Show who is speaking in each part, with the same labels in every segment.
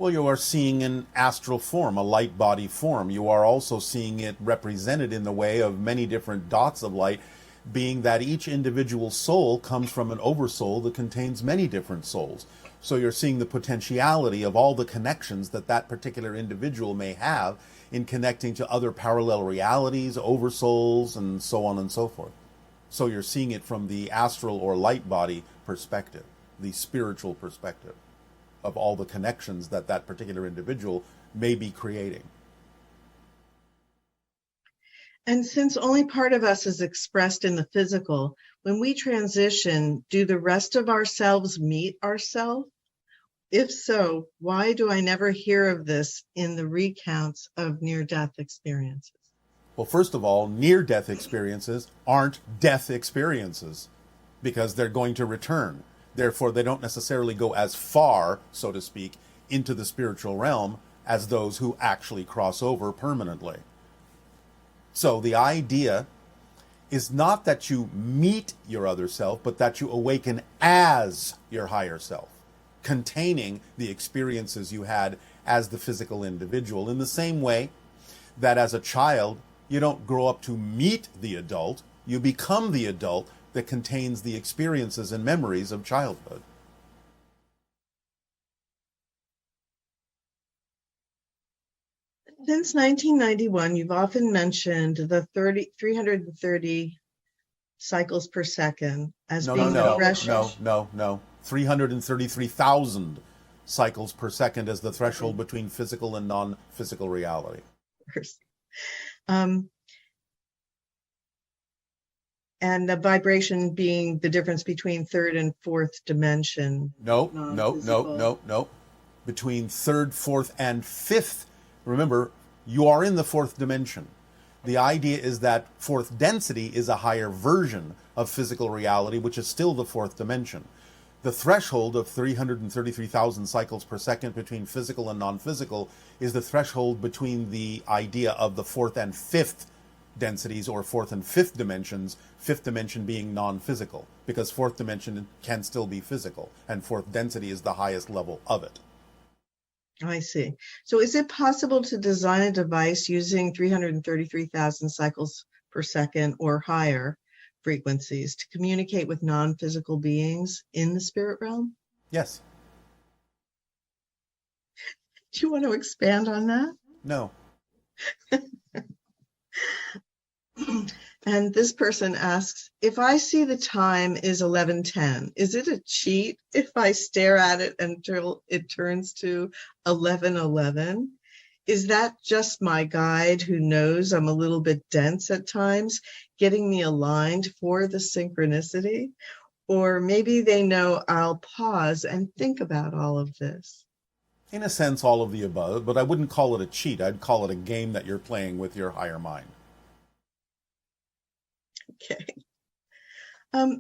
Speaker 1: Well, you are seeing an astral form, a light body form. You are also seeing it represented in the way of many different dots of light, being that each individual soul comes from an oversoul that contains many different souls. So you're seeing the potentiality of all the connections that that particular individual may have in connecting to other parallel realities, oversouls, and so on and so forth. So you're seeing it from the astral or light body perspective, the spiritual perspective of all the connections that that particular individual may be creating.
Speaker 2: And since only part of us is expressed in the physical, when we transition, do the rest of ourselves meet ourselves? If so, why do I never hear of this in the recounts of near-death experiences?
Speaker 1: Well, first of all, near-death experiences aren't death experiences because they're going to return. Therefore, they don't necessarily go as far, so to speak, into the spiritual realm as those who actually cross over permanently. So the idea is not that you meet your other self, but that you awaken as your higher self, containing the experiences you had as the physical individual, in the same way that as a child, you don't grow up to meet the adult, you become the adult that contains the experiences and memories of childhood.
Speaker 2: Since 1991, you've often mentioned the 330 cycles per second as being the threshold.
Speaker 1: No. 333,000 cycles per second as the threshold between physical and non-physical reality.
Speaker 2: And the vibration being the difference between third and fourth dimension.
Speaker 1: No. Between third, fourth, and fifth. Remember, you are in the fourth dimension. The idea is that fourth density is a higher version of physical reality, which is still the fourth dimension. The threshold of 333,000 cycles per second between physical and non-physical is the threshold between the idea of the fourth and fifth densities, or fourth and fifth dimensions, fifth dimension being non-physical, because fourth dimension can still be physical, and fourth density is the highest level of it.
Speaker 2: I see. So is it possible to design a device using 333,000 cycles per second or higher frequencies to communicate with non-physical beings in the spirit realm?
Speaker 1: Yes.
Speaker 2: Do you want to expand on that?
Speaker 1: No.
Speaker 2: And this person asks, if I see the time is 11:10, is it a cheat if I stare at it until it turns to 11:11? Is that just my guide who knows I'm a little bit dense at times, getting me aligned for the synchronicity? Or maybe they know I'll pause and think about all of this.
Speaker 1: In a sense, all of the above, but I wouldn't call it a cheat. I'd call it a game that you're playing with your higher mind.
Speaker 2: Okay.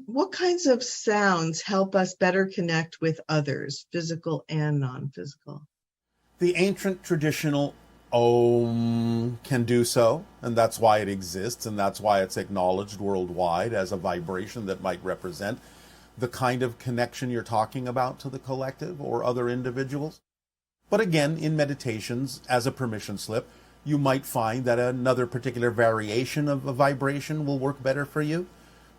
Speaker 2: What kinds of sounds help us better connect with others, physical and non-physical?
Speaker 1: The ancient traditional Om can do so, and that's why it exists, and that's why it's acknowledged worldwide as a vibration that might represent the kind of connection you're talking about to the collective or other individuals. But again, in meditations, as a permission slip, you might find that another particular variation of a vibration will work better for you.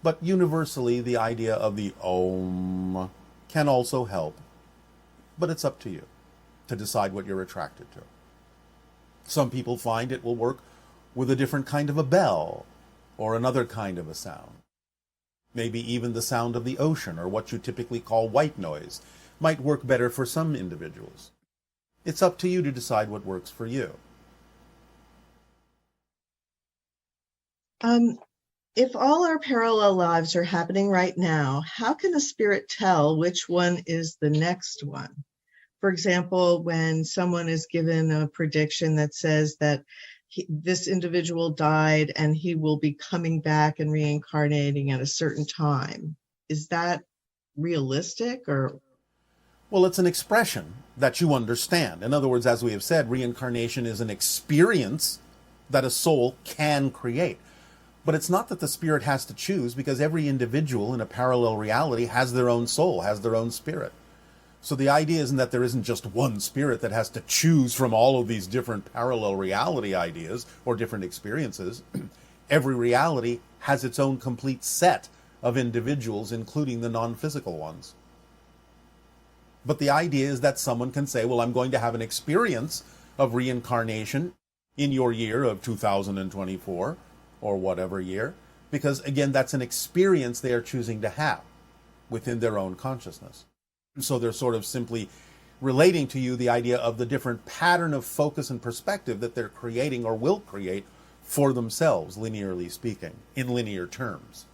Speaker 1: But universally, the idea of the Om can also help. But it's up to you to decide what you're attracted to. Some people find it will work with a different kind of a bell or another kind of a sound. Maybe even the sound of the ocean, or what you typically call white noise, might work better for some individuals. It's up to you to decide what works for you.
Speaker 2: If all our parallel lives are happening right now, how can a spirit tell which one is the next one? For example, when someone is given a prediction that says that this individual died and he will be coming back and reincarnating at a certain time, is that realistic or?
Speaker 1: Well, it's an expression that you understand. In other words, as we have said, reincarnation is an experience that a soul can create. But it's not that the spirit has to choose, because every individual in a parallel reality has their own soul, has their own spirit. So the idea isn't that there isn't just one spirit that has to choose from all of these different parallel reality ideas or different experiences. Every reality has its own complete set of individuals, including the non-physical ones. But the idea is that someone can say, well, I'm going to have an experience of reincarnation in your year of 2024 or whatever year, because again, that's an experience they are choosing to have within their own consciousness. So they're sort of simply relating to you the idea of the different pattern of focus and perspective that they're creating or will create for themselves, linearly speaking, in linear terms.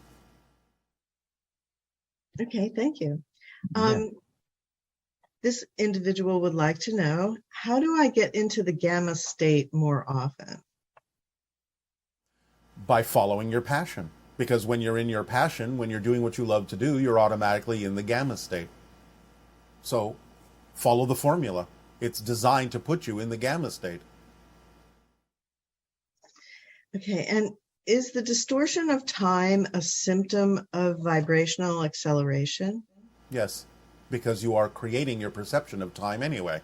Speaker 2: Okay, thank you.
Speaker 1: Yeah.
Speaker 2: This individual would like to know, how do I get into the gamma state more often?
Speaker 1: By following your passion. Because when you're in your passion, when you're doing what you love to do, you're automatically in the gamma state. So follow the formula. It's designed to put you in the gamma state.
Speaker 2: Okay, and is the distortion of time a symptom of vibrational acceleration?
Speaker 1: Yes, because you are creating your perception of time anyway.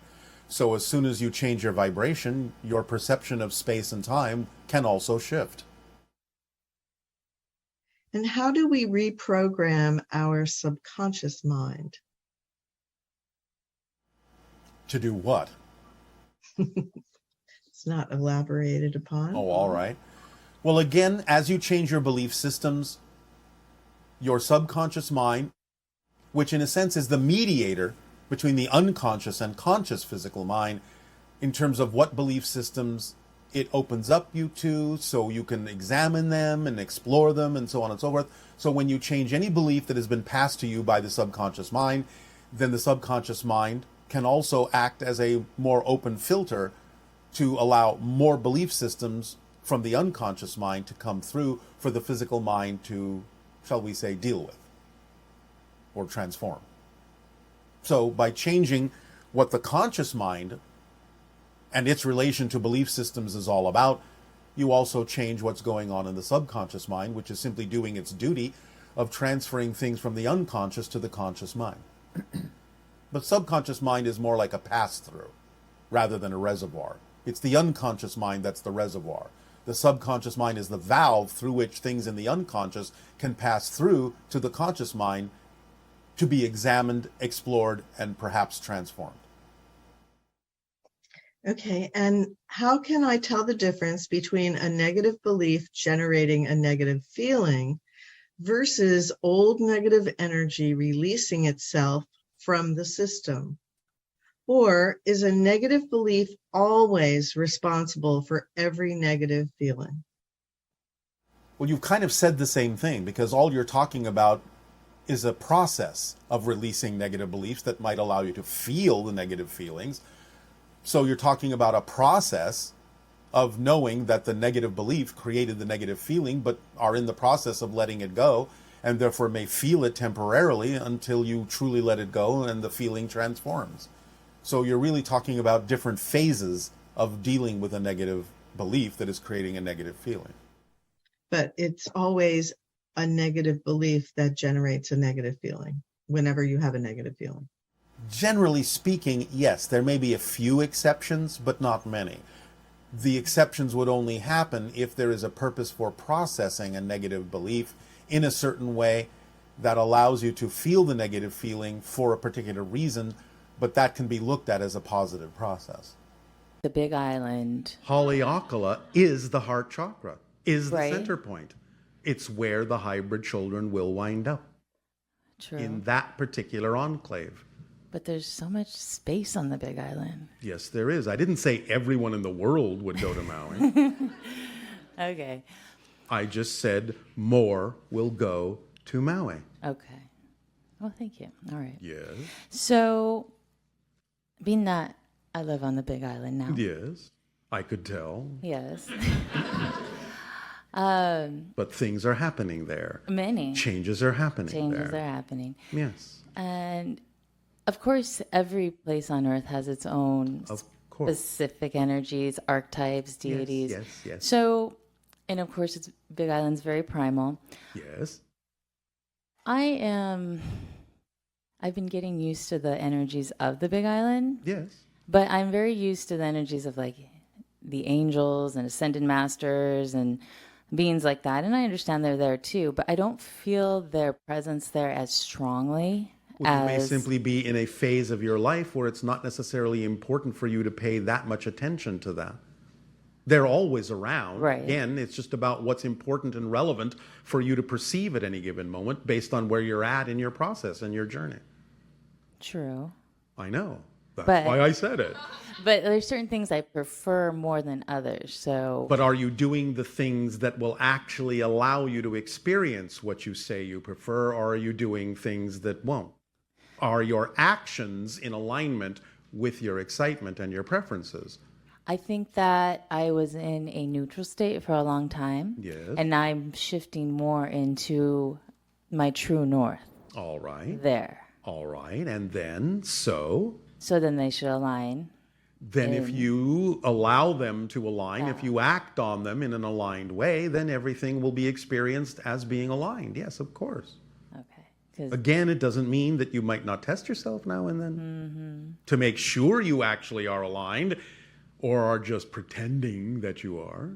Speaker 1: So as soon as you change your vibration, your perception of space and time can also shift.
Speaker 2: And how do we reprogram our subconscious mind?
Speaker 1: To do what?
Speaker 2: It's not elaborated upon.
Speaker 1: Oh, all right. Well, again, as you change your belief systems, your subconscious mind, which in a sense is the mediator between the unconscious and conscious physical mind, in terms of what belief systems it opens up you to, so you can examine them and explore them and so on and so forth. So when you change any belief that has been passed to you by the subconscious mind, then the subconscious mind can also act as a more open filter to allow more belief systems from the unconscious mind to come through for the physical mind to, shall we say, deal with or transform. So by changing what the conscious mind and its relation to belief systems is all about, you also change what's going on in the subconscious mind, which is simply doing its duty of transferring things from the unconscious to the conscious mind. But subconscious mind is more like a pass-through rather than a reservoir. It's the unconscious mind that's the reservoir. The subconscious mind is the valve through which things in the unconscious can pass through to the conscious mind to be examined, explored, and perhaps transformed.
Speaker 2: Okay, and how can I tell the difference between a negative belief generating a negative feeling versus old negative energy releasing itself from the system? Or is a negative belief always responsible for every negative feeling?
Speaker 1: Well, you've kind of said the same thing, because all you're talking about is a process of releasing negative beliefs that might allow you to feel the negative feelings. So you're talking about a process of knowing that the negative belief created the negative feeling, but are in the process of letting it go, and therefore may feel it temporarily until you truly let it go and the feeling transforms. So you're really talking about different phases of dealing with a negative belief that is creating a negative feeling.
Speaker 2: But it's always a negative belief that generates a negative feeling whenever you have a negative feeling.
Speaker 1: Generally speaking, yes, there may be a few exceptions, but not many. The exceptions would only happen if there is a purpose for processing a negative belief in a certain way that allows you to feel the negative feeling for a particular reason, but that can be looked at as a positive process.
Speaker 3: The Big Island.
Speaker 1: Haleakala is the heart chakra, is the
Speaker 3: Right.
Speaker 1: center point. It's where the hybrid children will wind up,
Speaker 3: True.
Speaker 1: in that particular enclave.
Speaker 3: But there's so much space on the Big Island.
Speaker 1: Yes, there is. I didn't say everyone in the world would go to Maui.
Speaker 3: Okay.
Speaker 1: I just said more will go to Maui.
Speaker 3: Okay. Well, thank you. All right.
Speaker 1: Yes.
Speaker 3: So, being that I live on the Big Island now.
Speaker 1: Yes, I could tell.
Speaker 3: Yes.
Speaker 1: But things are happening there.
Speaker 3: Many
Speaker 1: Changes are happening
Speaker 3: changes
Speaker 1: there.
Speaker 3: are happening.
Speaker 1: Yes,
Speaker 3: And of course, every place on earth has its own
Speaker 1: of course.
Speaker 3: specific energies, archetypes, deities.
Speaker 1: Yes.
Speaker 3: So, and of course, it's Big Island's very primal.
Speaker 1: Yes.
Speaker 3: I I've been getting used to the energies of the Big Island,
Speaker 1: Yes.
Speaker 3: but I'm very used to the energies of like the angels and ascended masters and beings like that. And I understand they're there too, but I don't feel their presence there as strongly
Speaker 1: Well, you may
Speaker 3: as
Speaker 1: simply be in a phase of your life where it's not necessarily important for you to pay that much attention to that. They're always around.
Speaker 3: Right.
Speaker 1: Again, it's just about what's important and relevant for you to perceive at any given moment based on where you're at in your process and your journey.
Speaker 3: true.
Speaker 1: I know. That's
Speaker 3: But-
Speaker 1: why I said it.
Speaker 3: But there's certain things I prefer more than others. So
Speaker 1: But are you doing the things that will actually allow you to experience what you say you prefer, or are you doing things that won't? Are your actions in alignment with your excitement and your preferences?
Speaker 3: I think that I was in a neutral state for a long time.
Speaker 1: Yes.
Speaker 3: And now I'm shifting more into my true north
Speaker 1: All right.
Speaker 3: there.
Speaker 1: All right. And then, so
Speaker 3: Then they should align.
Speaker 1: then if you allow them to align, if you act on them in an aligned way, then everything will be experienced as being aligned. Yes, of course.
Speaker 3: Okay. 'Cause
Speaker 1: Again, it doesn't mean that you might not test yourself now and then to make sure you actually are aligned or are just pretending that you are.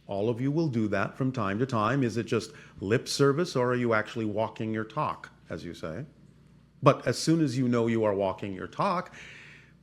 Speaker 1: All of you will do that from time to time. Is it just lip service, or are you actually walking your talk, as you say? But as soon as you know you are walking your talk,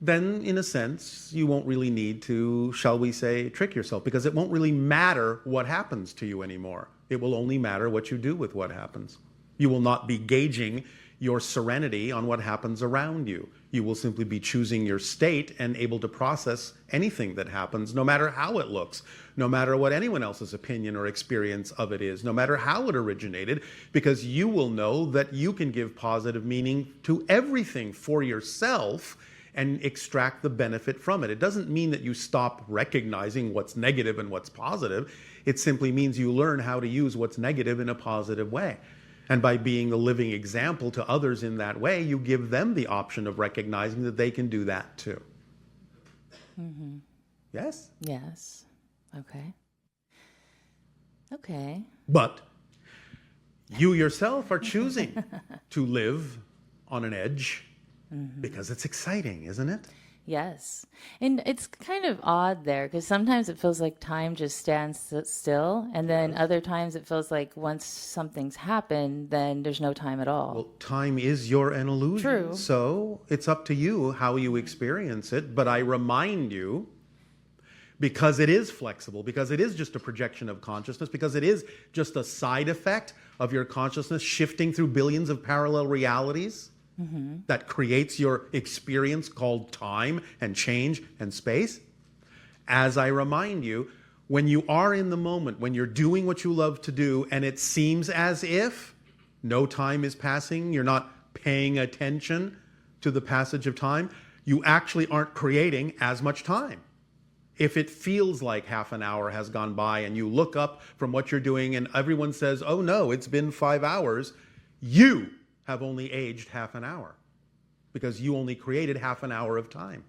Speaker 1: then in a sense, you won't really need to, shall we say, trick yourself, because it won't really matter what happens to you anymore. It will only matter what you do with what happens. You will not be gauging your serenity on what happens around you. You will simply be choosing your state and able to process anything that happens, no matter how it looks, no matter what anyone else's opinion or experience of it is, no matter how it originated, because you will know that you can give positive meaning to everything for yourself and extract the benefit from it. It doesn't mean that you stop recognizing what's negative and what's positive. It simply means you learn how to use what's negative in a positive way. And by being a living example to others in that way, you give them the option of recognizing that they can do that too.
Speaker 3: Mm-hmm.
Speaker 1: Yes?
Speaker 3: Yes. Okay. Okay.
Speaker 1: But you yourself are choosing to live on an edge because it's exciting, isn't it?
Speaker 3: Yes. And it's kind of odd there because sometimes it feels like time just stands still. And then other times it feels like once something's happened, then there's no time at all.
Speaker 1: Well, time is an illusion.
Speaker 3: True.
Speaker 1: So it's up to you how you experience it. But I remind you, because it is flexible, because it is just a projection of consciousness, because it is just a side effect of your consciousness shifting through billions of parallel realities, that creates your experience called time and change and space. As I remind you, when you are in the moment, when you're doing what you love to do, and it seems as if no time is passing, you're not paying attention to the passage of time, you actually aren't creating as much time. If it feels like half an hour has gone by and you look up from what you're doing and everyone says, oh no, it's been 5 hours, you have only aged half an hour because you only created half an hour of time.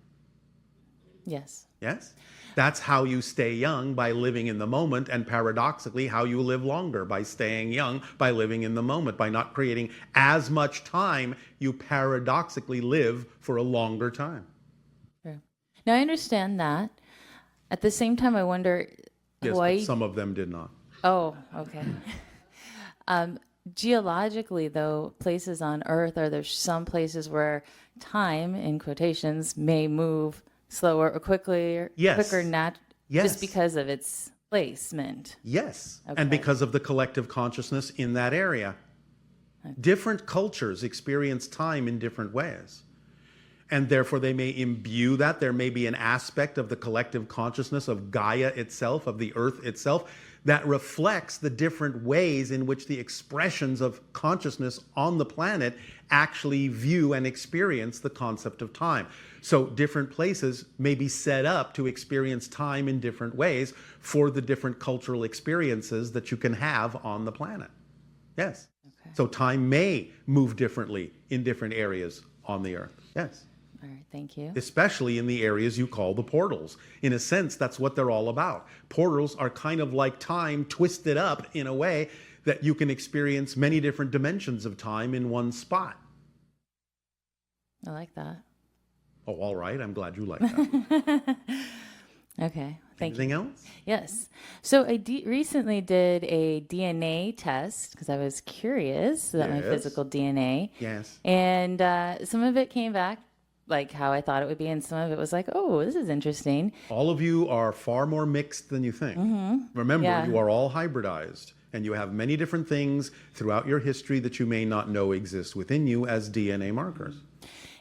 Speaker 3: Yes.
Speaker 1: Yes? That's how you stay young, by living in the moment, and paradoxically how you live longer, by staying young, by living in the moment, by not creating as much time, you paradoxically live for a longer time.
Speaker 3: True. Now I understand that. At the same time, I wonder
Speaker 1: Yes,
Speaker 3: why.
Speaker 1: but some of them did not.
Speaker 3: Oh, okay. Geologically, though, places on Earth, are there some places where time, in quotations, may move slower or quicker,
Speaker 1: Yes.
Speaker 3: quicker,
Speaker 1: Yes.
Speaker 3: just because of its placement?
Speaker 1: Yes,
Speaker 3: Okay.
Speaker 1: and because of the collective consciousness in that area. Different cultures experience time in different ways. And therefore they may imbue that. There may be an aspect of the collective consciousness of Gaia itself, of the earth itself, that reflects the different ways in which the expressions of consciousness on the planet actually view and experience the concept of time. So different places may be set up to experience time in different ways for the different cultural experiences that you can have on the planet. Yes.
Speaker 3: Okay.
Speaker 1: So time may move differently in different areas on the earth. Yes.
Speaker 3: All right, thank you.
Speaker 1: Especially in the areas you call the portals. In a sense, that's what they're all about. Portals are kind of like time twisted up in a way that you can experience many different dimensions of time in one spot.
Speaker 3: I like that.
Speaker 1: Oh, all right. I'm glad you like that.
Speaker 3: Okay. Thank you.
Speaker 1: Anything else?
Speaker 3: Yes. So I recently did a DNA test because I was curious about my
Speaker 1: Yes.
Speaker 3: physical DNA.
Speaker 1: Yes.
Speaker 3: And some of it came back like how I thought it would be, and some of it was like, oh, this is interesting.
Speaker 1: All of you are far more mixed than you think. Remember,
Speaker 3: Yeah.
Speaker 1: you are all hybridized, and you have many different things throughout your history that you may not know exist within you as DNA markers.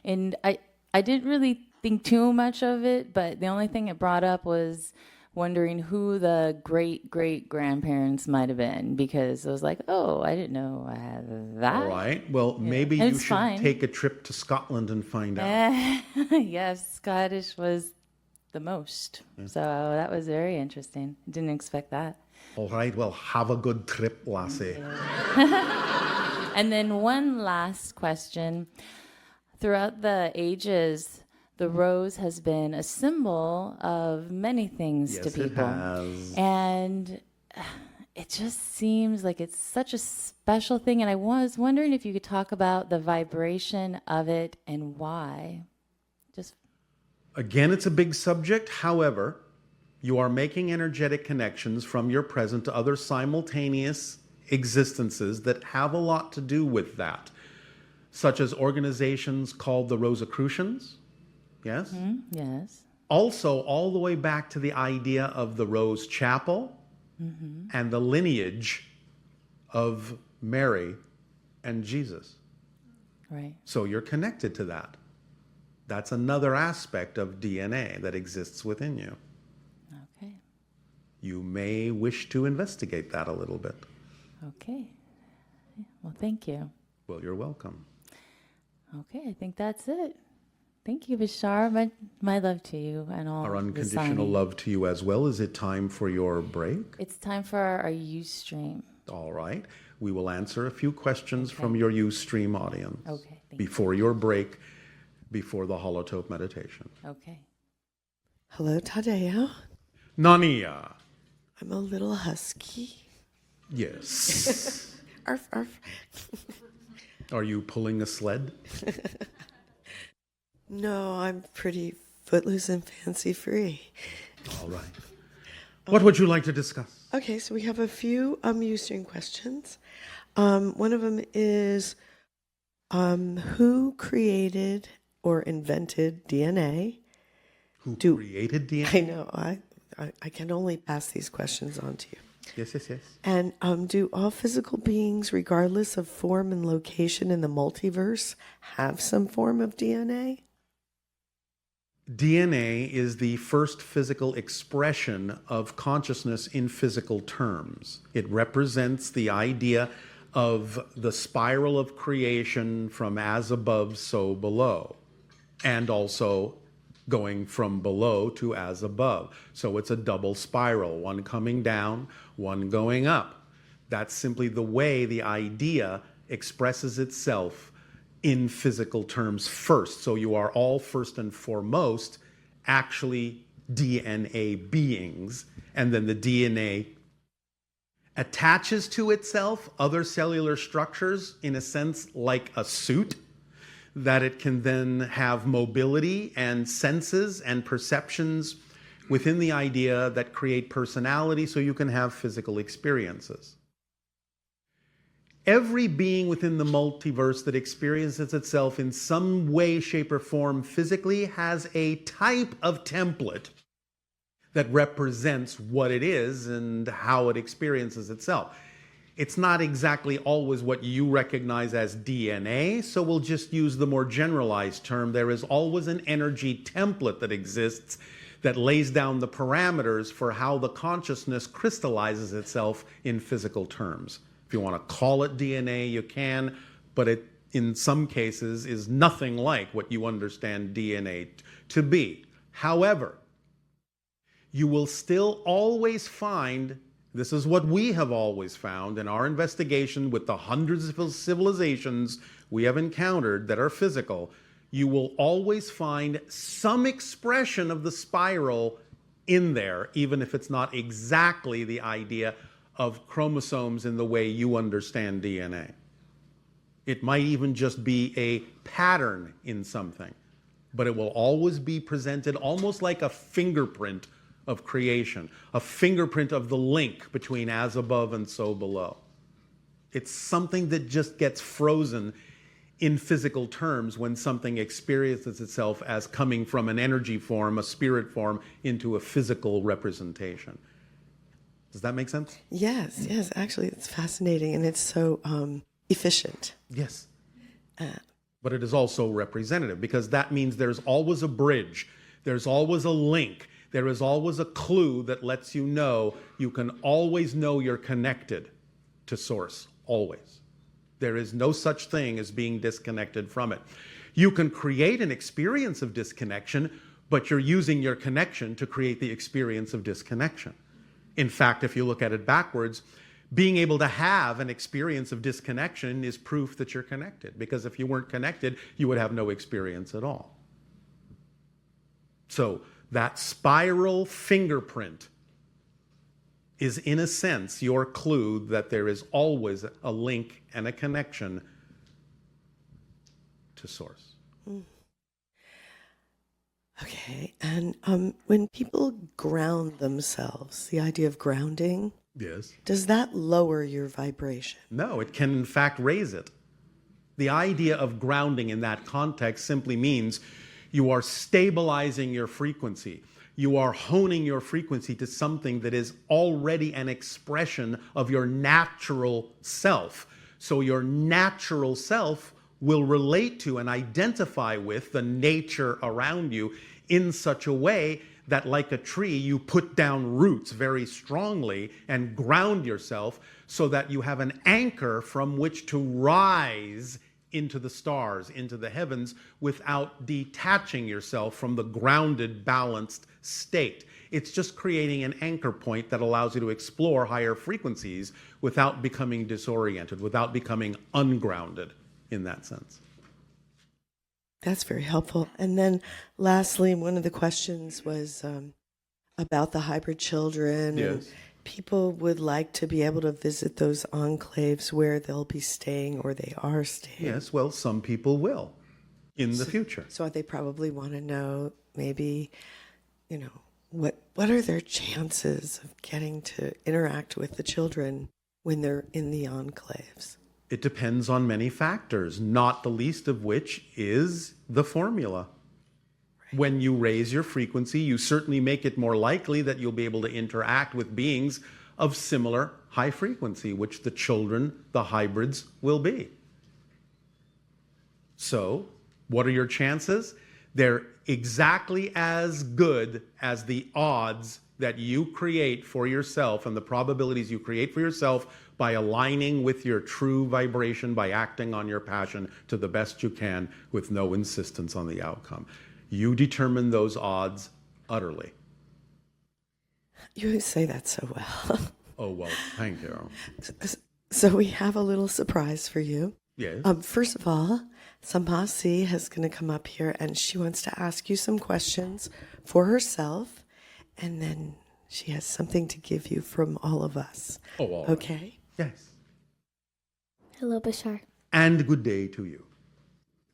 Speaker 3: And I didn't really think too much of it, but the only thing it brought up was wondering who the great-great-grandparents might have been, because I was like, oh, I didn't know I had that.
Speaker 1: All right. Well, maybe
Speaker 3: And
Speaker 1: you
Speaker 3: it's
Speaker 1: should
Speaker 3: fine.
Speaker 1: take a trip to Scotland and find out.
Speaker 3: Yes, Scottish was the most. So that was very interesting. Didn't expect that.
Speaker 1: All right. Well, have a good trip, lassie.
Speaker 3: And then one last question. Throughout the ages, the rose has been a symbol of many things to
Speaker 1: Yes, it
Speaker 3: people.
Speaker 1: has.
Speaker 3: And it just seems like it's such a special thing. And I was wondering if you could talk about the vibration of it and why. Just
Speaker 1: Again, it's a big subject. However, you are making energetic connections from your present to other simultaneous existences that have a lot to do with that, such as organizations called the Rosicrucians. Yes?
Speaker 3: yes.
Speaker 1: Also, all the way back to the idea of the Rose Chapel and the lineage of Mary and Jesus.
Speaker 3: Right.
Speaker 1: So you're connected to that. That's another aspect of DNA that exists within you.
Speaker 3: Okay.
Speaker 1: You may wish to investigate that a little bit.
Speaker 3: Okay. Well, thank you.
Speaker 1: Well, you're welcome.
Speaker 3: Okay, I think that's it. Thank you, Bashar. My love to you and all.
Speaker 1: Our
Speaker 3: the
Speaker 1: unconditional
Speaker 3: signing.
Speaker 1: love to you as well. Is it time for your break?
Speaker 3: It's time for our Ustream.
Speaker 1: All right. We will answer a few questions from your Ustream audience.
Speaker 3: Okay, thank you.
Speaker 1: Before your break, before the holotope meditation.
Speaker 3: Okay.
Speaker 2: Hello, Tadeo.
Speaker 1: Nania.
Speaker 2: I'm a little husky.
Speaker 1: Yes.
Speaker 2: Arf, arf.
Speaker 1: Are you pulling a sled?
Speaker 2: No, I'm pretty footloose and fancy free.
Speaker 1: All right. What would you like to discuss?
Speaker 2: Okay, so we have a few Ustream questions. One of them is, who created or invented DNA?
Speaker 1: Who created DNA?
Speaker 2: I know, I can only pass these questions on to you.
Speaker 1: Yes, yes, yes.
Speaker 2: And do all physical beings, regardless of form and location in the multiverse, have some form of DNA?
Speaker 1: DNA is the first physical expression of consciousness in physical terms. It represents the idea of the spiral of creation from as above, so below, and also going from below to as above. So it's a double spiral, one coming down, one going up. That's simply the way the idea expresses itself in physical terms first. So you are all first and foremost actually DNA beings, and then the DNA attaches to itself other cellular structures in a sense like a suit, that it can then have mobility and senses and perceptions within the idea that create personality so you can have physical experiences. Every being within the multiverse that experiences itself in some way, shape, or form physically has a type of template that represents what it is and how it experiences itself. It's not exactly always what you recognize as DNA, so we'll just use the more generalized term. There is always an energy template that exists that lays down the parameters for how the consciousness crystallizes itself in physical terms. If you want to call it DNA, you can, but it, in some cases, is nothing like what you understand DNA to be. However, you will still always find, this is what we have always found in our investigation with the hundreds of civilizations we have encountered that are physical, you will always find some expression of the spiral in there, even if it's not exactly the idea of chromosomes in the way you understand DNA. It might even just be a pattern in something, but it will always be presented almost like a fingerprint of creation, a fingerprint of the link between as above and so below. It's something that just gets frozen in physical terms when something experiences itself as coming from an energy form, a spirit form, into a physical representation. Does that make sense?
Speaker 4: Yes, yes. Actually, it's fascinating, and it's so efficient.
Speaker 1: Yes. But it is also representative, because that means there's always a bridge, there's always a link, there is always a clue that lets you know you can always know you're connected to Source, always. There is no such thing as being disconnected from it. You can create an experience of disconnection, but you're using your connection to create the experience of disconnection. In fact, if you look at it backwards, being able to have an experience of disconnection is proof that you're connected, because if you weren't connected, you would have no experience at all. So that spiral fingerprint is, in a sense, your clue that there is always a link and a connection to Source.
Speaker 4: Okay, and when people ground themselves, the idea of grounding,
Speaker 1: Yes.
Speaker 4: does that lower your vibration?
Speaker 1: No, it can in fact raise it. The idea of grounding in that context simply means you are stabilizing your frequency. You are honing your frequency to something that is already an expression of your natural self. So your natural self will relate to and identify with the nature around you in such a way that, like a tree, you put down roots very strongly and ground yourself so that you have an anchor from which to rise into the stars, into the heavens, without detaching yourself from the grounded, balanced state. It's just creating an anchor point that allows you to explore higher frequencies without becoming disoriented, without becoming ungrounded in that sense.
Speaker 4: That's very helpful. And then lastly, one of the questions was about the hybrid children.
Speaker 1: Yes.
Speaker 4: And people would like to be able to visit those enclaves where they'll be staying or they are staying.
Speaker 1: Yes, well, some people will in the future.
Speaker 4: So they probably want to know maybe, what are their chances of getting to interact with the children when they're in the enclaves?
Speaker 1: It depends on many factors, not the least of which is the formula. Right. When you raise your frequency, you certainly make it more likely that you'll be able to interact with beings of similar high frequency, which the children, the hybrids, will be. So, what are your chances? They're exactly as good as the odds that you create for yourself and the probabilities you create for yourself by aligning with your true vibration, by acting on your passion to the best you can with no insistence on the outcome. You determine those odds utterly.
Speaker 4: You say that so well.
Speaker 1: Oh, well, thank you.
Speaker 4: So we have a little surprise for you.
Speaker 1: Yes.
Speaker 4: First of all, Sampasi is going to come up here and she wants to ask you some questions for herself, and then she has something to give you from all of us.
Speaker 1: Oh, all right.
Speaker 4: Okay?
Speaker 1: Yes.
Speaker 5: Hello, Bashar.
Speaker 1: And good day to you.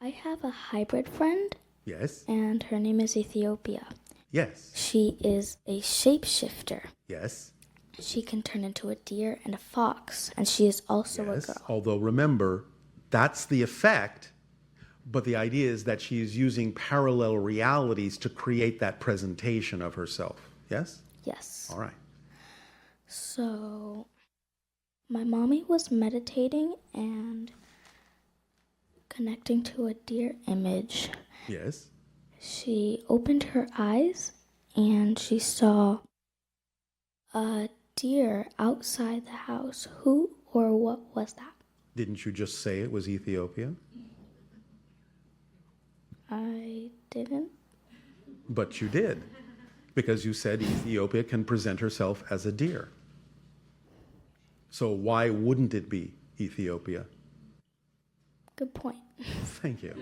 Speaker 5: I have a hybrid friend,
Speaker 1: Yes.
Speaker 5: and her name is Ethiopia.
Speaker 1: Yes.
Speaker 5: She is a shapeshifter.
Speaker 1: Yes.
Speaker 5: She can turn into a deer and a fox, and she is also
Speaker 1: Yes.
Speaker 5: a girl.
Speaker 1: Although remember, that's the effect, but the idea is that she is using parallel realities to create that presentation of herself. Yes?
Speaker 5: Yes.
Speaker 1: All right.
Speaker 5: So, my mommy was meditating and connecting to a deer image.
Speaker 1: Yes.
Speaker 5: She opened her eyes and she saw a deer outside the house. Who or what was that?
Speaker 1: Didn't you just say it was Ethiopia?
Speaker 5: I didn't.
Speaker 1: But you did, because you said Ethiopia can present herself as a deer. So why wouldn't it be Ethiopia?
Speaker 5: Good point.
Speaker 1: Thank you.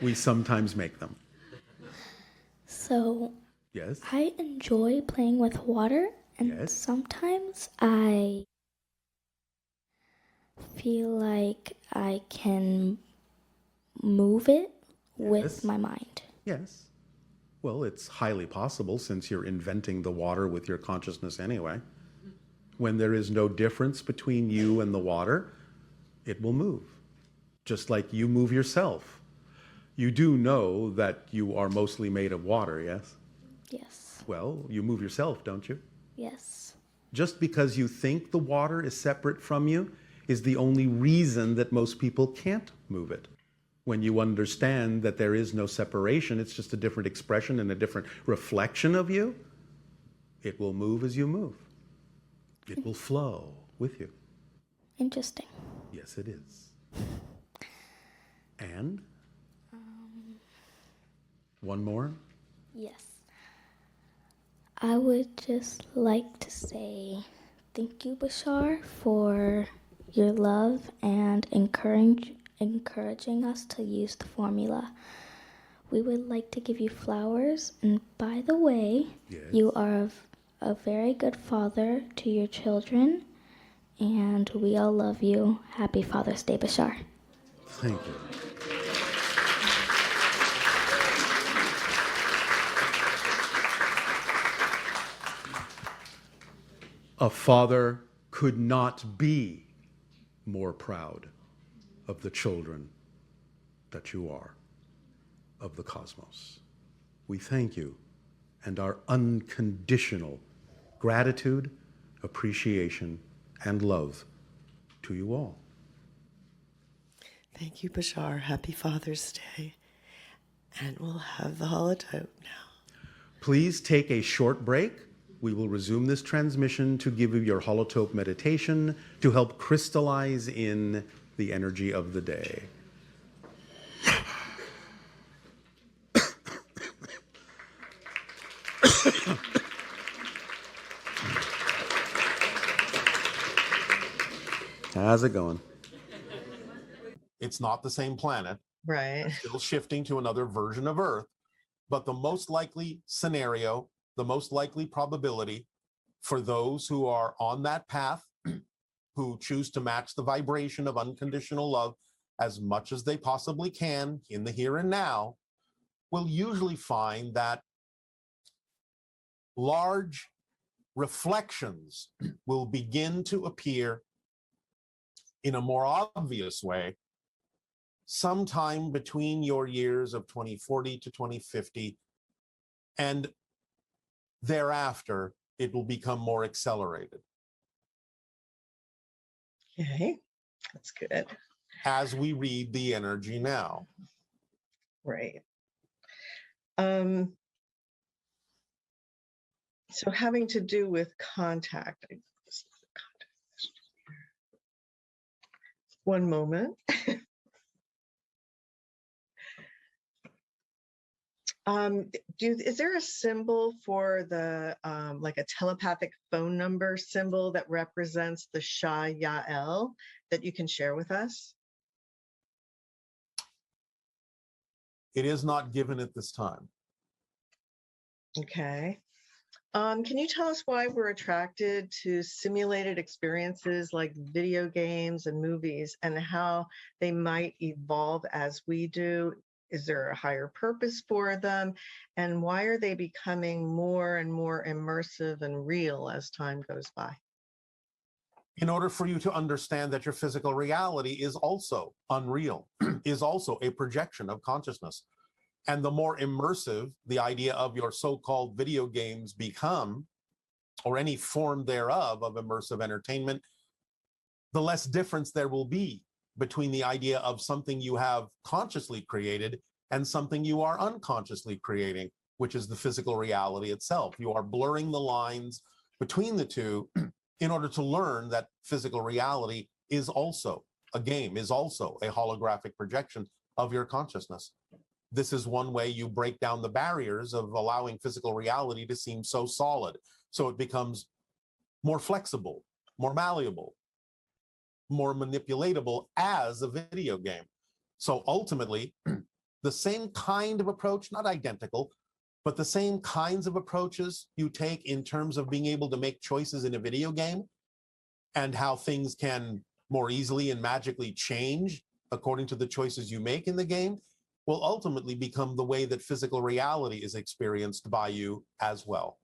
Speaker 1: We sometimes make them.
Speaker 5: So,
Speaker 1: Yes?
Speaker 5: I enjoy playing with water, and
Speaker 1: Yes.
Speaker 5: sometimes I feel like I can move it with
Speaker 1: Yes.
Speaker 5: my mind.
Speaker 1: Yes. Well, it's highly possible since you're inventing the water with your consciousness anyway. When there is no difference between you and the water, it will move. Just like you move yourself. You do know that you are mostly made of water, yes?
Speaker 5: Yes.
Speaker 1: Well, you move yourself, don't you?
Speaker 5: Yes.
Speaker 1: Just because you think the water is separate from you is the only reason that most people can't move it. When you understand that there is no separation, it's just a different expression and a different reflection of you, it will move as you move. It will flow with you.
Speaker 5: Interesting.
Speaker 1: Yes, it is. And? One more?
Speaker 5: Yes. I would just like to say thank you, Bashar, for your love and encouraging us to use the formula. We would like to give you flowers, and by the way,
Speaker 1: Yes.
Speaker 5: you are a very good father to your children, and we all love you. Happy Father's Day, Bashar.
Speaker 1: Thank you. A father could not be more proud of the children that you are of the cosmos. We thank you and our unconditional gratitude, appreciation, and love to you all.
Speaker 4: Thank you, Bashar. Happy Father's Day. And we'll have the holotope now.
Speaker 1: Please take a short break. We will resume this transmission to give you your holotope meditation to help crystallize in the energy of the day. How's it going? It's not the same planet.
Speaker 2: Right.
Speaker 1: Still shifting to another version of Earth, but the most likely scenario, the most likely probability for those who are on that path, who choose to match the vibration of unconditional love as much as they possibly can in the here and now, will usually find that large reflections will begin to appear in a more obvious way sometime between your years of 2040 to 2050, and thereafter it will become more accelerated.
Speaker 2: Okay, that's good.
Speaker 1: As we read the energy now.
Speaker 2: Right. So having to do with contact. One moment. Is there a symbol for the like a telepathic phone number symbol that represents the Shah Yael that you can share with us?
Speaker 1: It is not given at this time.
Speaker 2: Okay. Can you tell us why we're attracted to simulated experiences like video games and movies and how they might evolve as we do? Is there a higher purpose for them? And why are they becoming more and more immersive and real as time goes by?
Speaker 1: In order for you to understand that your physical reality is also unreal, is also a projection of consciousness. And the more immersive the idea of your so-called video games become, or any form thereof of immersive entertainment, the less difference there will be between the idea of something you have consciously created and something you are unconsciously creating, which is the physical reality itself. You are blurring the lines between the two in order to learn that physical reality is also a game, is also a holographic projection of your consciousness. This is one way you break down the barriers of allowing physical reality to seem so solid. So it becomes more flexible, more malleable, more manipulatable as a video game. So ultimately, the same kind of approach, not identical, but the same kinds of approaches you take in terms of being able to make choices in a video game and how things can more easily and magically change according to the choices you make in the game will ultimately become the way that physical reality is experienced by you as well.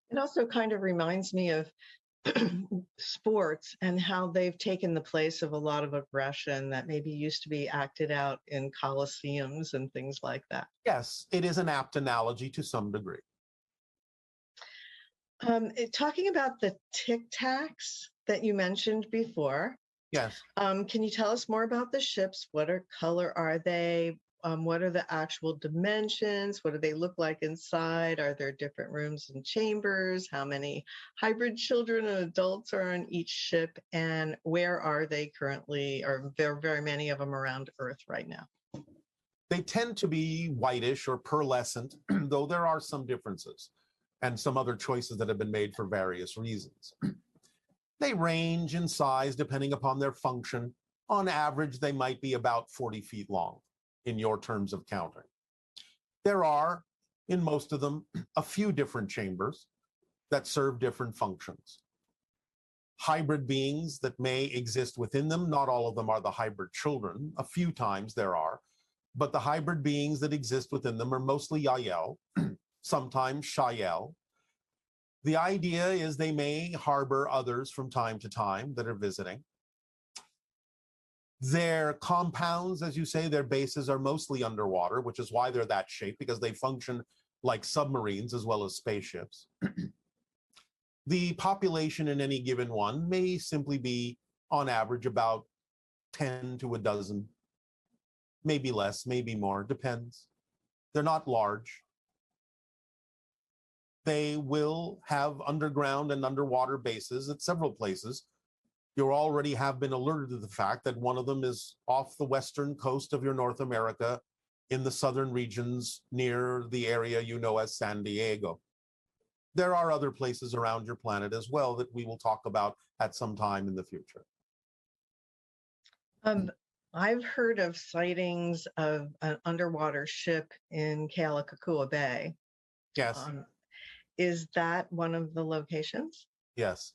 Speaker 2: It also kind of reminds me of sports and how they've taken the place of a lot of aggression that maybe used to be acted out in coliseums and things like that.
Speaker 1: Yes, it is an apt analogy to some degree.
Speaker 2: Talking about the Tic Tacs that you mentioned before,
Speaker 1: Yes.
Speaker 2: can you tell us more about the ships? What color are they? What are the actual dimensions? What do they look like inside? Are there different rooms and chambers? How many hybrid children and adults are on each ship? And where are they currently? Or there are very many of them around Earth right now.
Speaker 1: They tend to be whitish or pearlescent, though there are some differences and some other choices that have been made for various reasons. They range in size depending upon their function. On average, they might be about 40 feet long in your terms of counting. There are, in most of them, a few different chambers that serve different functions. Hybrid beings that may exist within them, not all of them are the hybrid children. A few times there are, but the hybrid beings that exist within them are mostly Yael, sometimes Shael. The idea is they may harbor others from time to time that are visiting. Their compounds, as you say, their bases are mostly underwater, which is why they're that shape, because they function like submarines as well as spaceships. The population in any given one may simply be, on average, about 10 to a dozen, maybe less, maybe more, depends. They're not large. They will have underground and underwater bases at several places. You already have been alerted to the fact that one of them is off the western coast of your North America in the southern regions near the area you know as San Diego. There are other places around your planet as well that we will talk about at some time in the future.
Speaker 2: I've heard of sightings of an underwater ship in Kealakekua Bay.
Speaker 1: Yes.
Speaker 2: Is that one of the locations?
Speaker 1: Yes.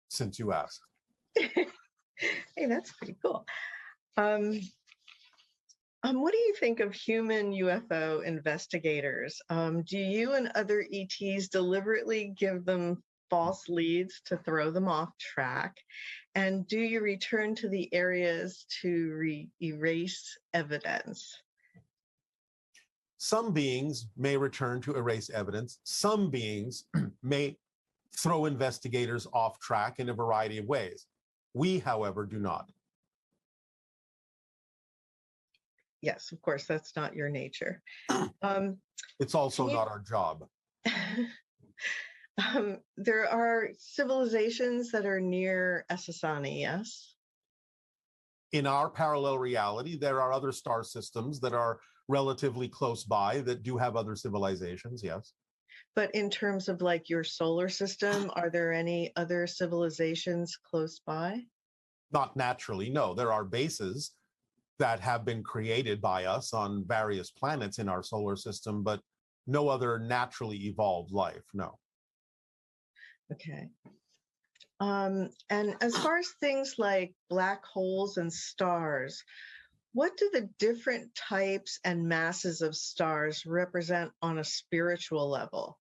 Speaker 1: Since you asked.
Speaker 2: Hey, that's pretty cool. What do you think of human UFO investigators? Do you and other ETs deliberately give them false leads to throw them off track? And do you return to the areas to erase evidence?
Speaker 1: Some beings may return to erase evidence. Some beings may throw investigators off track in a variety of ways. We, however, do not.
Speaker 2: Yes, of course, that's not your nature.
Speaker 1: It's also not our job.
Speaker 2: There are civilizations that are near Essassani, yes?
Speaker 1: In our parallel reality, there are other star systems that are relatively close by that do have other civilizations, yes.
Speaker 2: But in terms of like your solar system, are there any other civilizations close by?
Speaker 1: Not naturally, no. There are bases that have been created by us on various planets in our solar system, but no other naturally evolved life, no.
Speaker 2: Okay. And as far as things like black holes and stars, what do the different types and masses of stars represent on a spiritual level?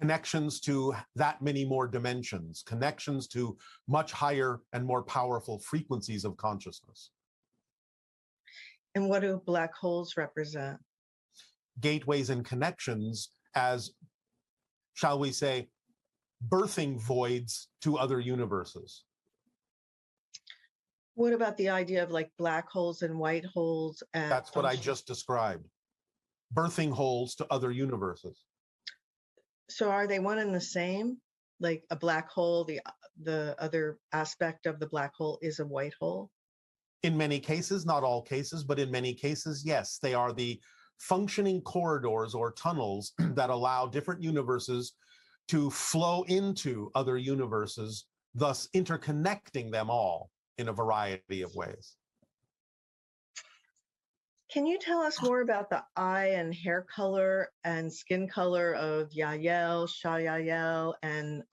Speaker 1: Connections to that many more dimensions, connections to much higher and more powerful frequencies of consciousness.
Speaker 2: And what do black holes represent?
Speaker 1: Gateways and connections as, shall we say, birthing voids to other universes.
Speaker 2: What about the idea of like black holes and white holes?
Speaker 1: That's what I just described. Birthing holes to other universes.
Speaker 2: So are they one and the same? Like a black hole, the other aspect of the black hole is a white hole?
Speaker 1: In many cases, not all cases, but in many cases, yes, they are the functioning corridors or tunnels that allow different universes to flow into other universes, thus interconnecting them all in a variety of ways.
Speaker 2: Can you tell us more about the eye and hair color and skin color of Yael, Shayael, and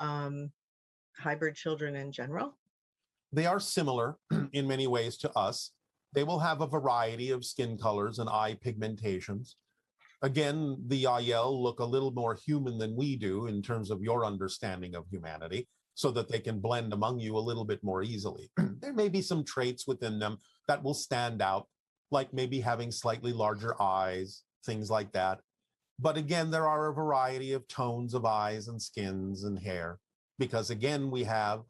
Speaker 2: hybrid children in general?
Speaker 1: They are similar in many ways to us. They will have a variety of skin colors and eye pigmentations. Again, the Yael look a little more human than we do in terms of your understanding of humanity, so that they can blend among you a little bit more easily. There may be some traits within them that will stand out, like maybe having slightly larger eyes, things like that. But again, there are a variety of tones of eyes and skins and hair, because again, we have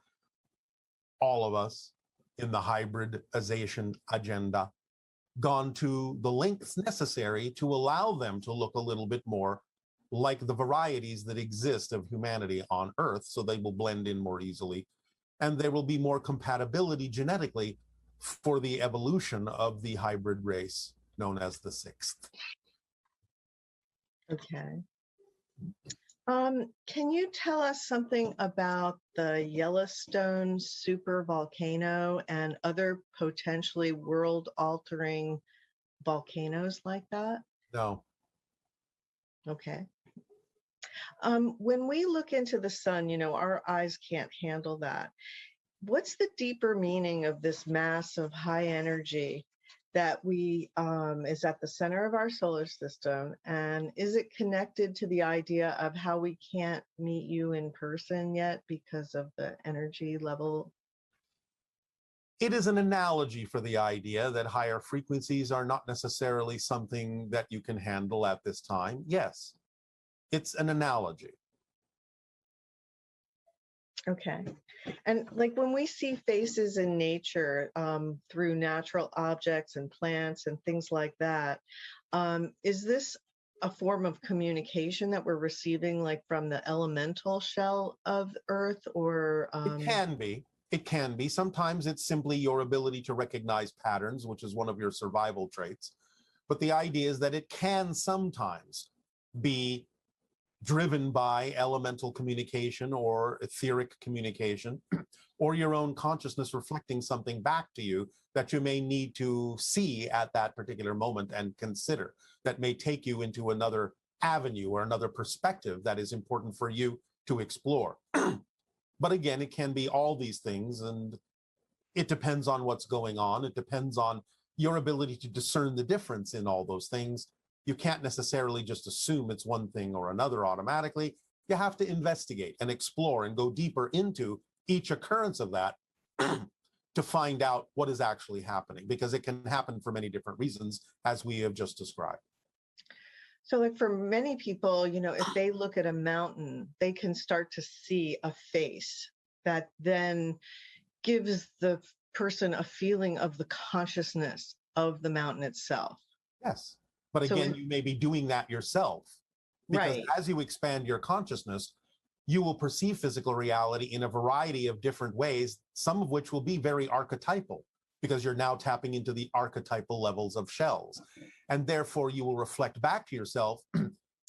Speaker 1: all of us in the hybridization agenda gone to the lengths necessary to allow them to look a little bit more like the varieties that exist of humanity on Earth, so they will blend in more easily. And there will be more compatibility genetically for the evolution of the hybrid race known as the sixth.
Speaker 2: Okay. Can you tell us something about the Yellowstone super volcano and other potentially world-altering volcanoes like that?
Speaker 1: No.
Speaker 2: Okay. When we look into the sun, our eyes can't handle that. What's the deeper meaning of this mass of high energy that is at the center of our solar system? And is it connected to the idea of how we can't meet you in person yet because of the energy level?
Speaker 1: It is an analogy for the idea that higher frequencies are not necessarily something that you can handle at this time. Yes, it's an analogy.
Speaker 2: Okay. And like when we see faces in nature through natural objects and plants and things like that, is this a form of communication that we're receiving like from the elemental shell of Earth, or?
Speaker 1: It can be. It can be. Sometimes it's simply your ability to recognize patterns, which is one of your survival traits. But the idea is that it can sometimes be driven by elemental communication or etheric communication, or your own consciousness reflecting something back to you that you may need to see at that particular moment and consider, that may take you into another avenue or another perspective that is important for you to explore. But again, it can be all these things, and it depends on what's going on. It depends on your ability to discern the difference in all those things. You can't necessarily just assume it's one thing or another automatically. You have to investigate and explore and go deeper into each occurrence of that to find out what is actually happening, because it can happen for many different reasons, as we have just described.
Speaker 2: So like for many people, if they look at a mountain, they can start to see a face that then gives the person a feeling of the consciousness of the mountain itself.
Speaker 1: Yes. But again, you may be doing that yourself, because
Speaker 2: right.
Speaker 1: As you expand your consciousness, you will perceive physical reality in a variety of different ways, some of which will be very archetypal, because you're now tapping into the archetypal levels of shells. And therefore, you will reflect back to yourself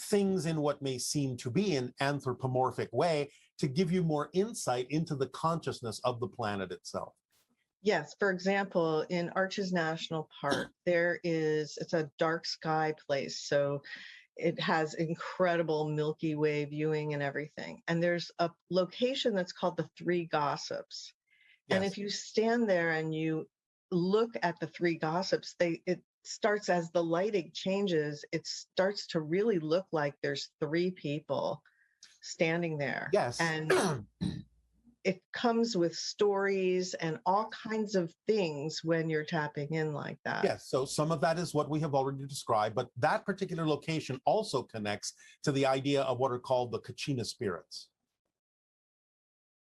Speaker 1: things in what may seem to be an anthropomorphic way to give you more insight into the consciousness of the planet itself.
Speaker 2: Yes. For example, in Arches National Park, it's a dark sky place. So it has incredible Milky Way viewing and everything. And there's a location that's called the Three Gossips. Yes. And if you stand there and you look at the Three Gossips, it starts, as the lighting changes, it starts to really look like there's three people standing there.
Speaker 1: Yes.
Speaker 2: And it comes with stories and all kinds of things when you're tapping in like that.
Speaker 1: Yes, so some of that is what we have already described, but that particular location also connects to the idea of what are called the Kachina spirits.